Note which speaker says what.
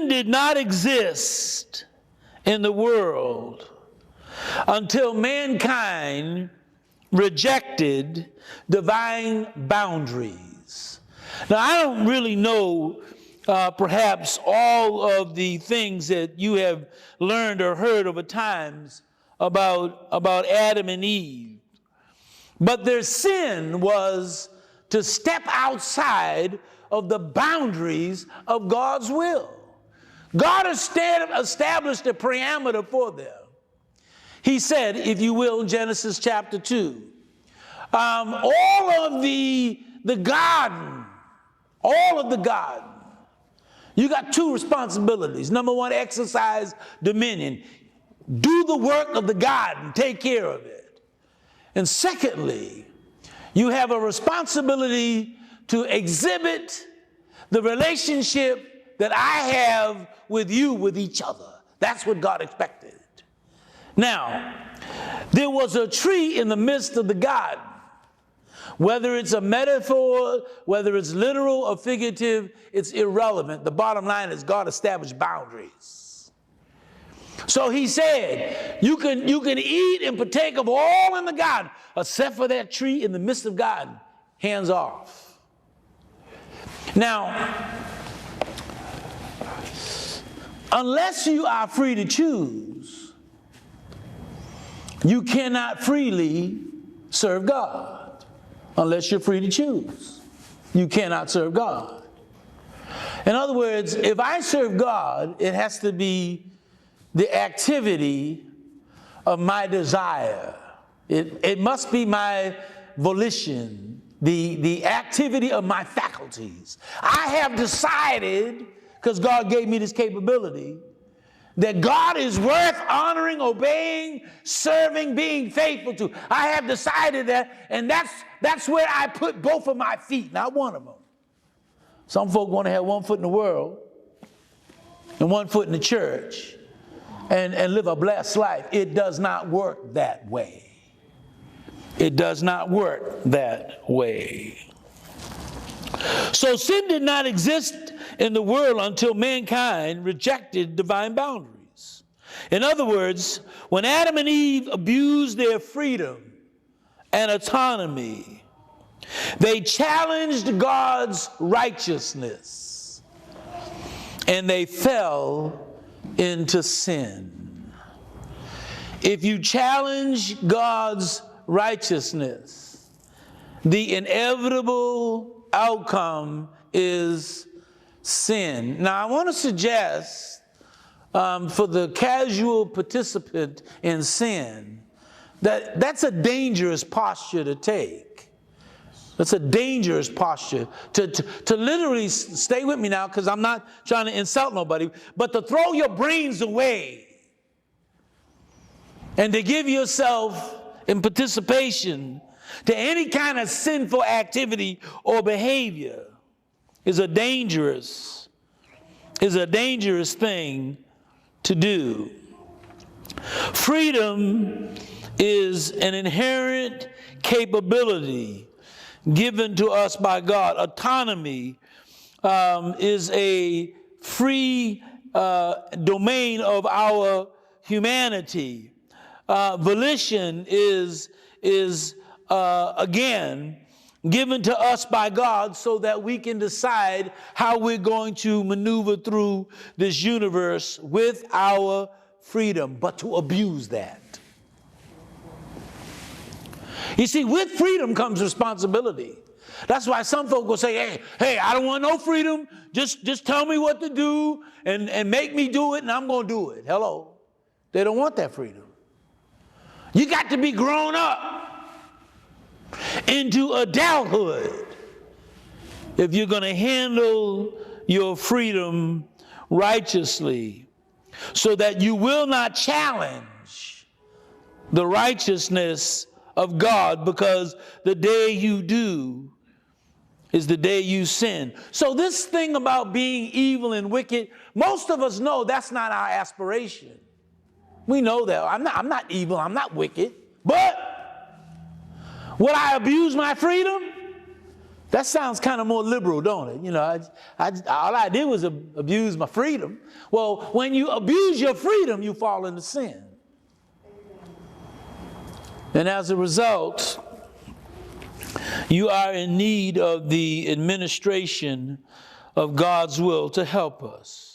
Speaker 1: sin did not exist in the world until mankind rejected divine boundaries. Now, I don't really know perhaps all of the things that you have learned or heard over times about Adam and Eve, but their sin was to step outside of the boundaries of God's will. God established a parameter for them. He said, if you will, in Genesis chapter 2, all of the garden, you got two responsibilities. Number one, exercise dominion. Do the work of the garden, take care of it. And secondly, you have a responsibility to exhibit the relationship that I have with you, with each other. That's what God expected. Now, there was a tree in the midst of the garden. Whether it's a metaphor, whether it's literal or figurative, it's irrelevant. The bottom line is God established boundaries. So he said, you can eat and partake of all in the garden, except for that tree in the midst of garden. Hands off. Now, unless you are free to choose, you cannot freely serve God. Unless you're free to choose, you cannot serve God. In other words, if I serve God, it has to be the activity of my desire. It must be my volition, the activity of my faculties. I have decided, because God gave me this capability, that God is worth honoring, obeying, serving, being faithful to. I have decided that, and that's where I put both of my feet, not one of them. Some folk want to have one foot in the world and one foot in the church and live a blessed life. It does not work that way. It does not work that way. So sin did not exist in the world until mankind rejected divine boundaries. In other words, when Adam and Eve abused their freedom and autonomy, they challenged God's righteousness and they fell into sin. If you challenge God's righteousness, the inevitable outcome is sin. Now, I want to suggest for the casual participant in sin that that's a dangerous posture to take. That's a dangerous posture to literally, stay with me now because I'm not trying to insult nobody, but to throw your brains away and to give yourself in participation to any kind of sinful activity or behavior is a dangerous thing to do. Freedom is an inherent capability given to us by God. Autonomy is a free domain of our humanity. Volition is again given to us by God so that we can decide how we're going to maneuver through this universe with our freedom, but to abuse that. You see, with freedom comes responsibility. That's why some folk will say, hey, I don't want no freedom. Just tell me what to do and make me do it and I'm going to do it. Hello. They don't want that freedom. You got to be grown up into adulthood if you're going to handle your freedom righteously, so that you will not challenge the righteousness of God, because the day you do is the day you sin. So this thing about being evil and wicked, most of us know that's not our aspiration. We know that. I'm not evil, I'm not wicked, but would I abuse my freedom? That sounds kind of more liberal, don't it? You know, all I did was abuse my freedom. Well, when you abuse your freedom, you fall into sin. And as a result, you are in need of the administration of God's will to help us.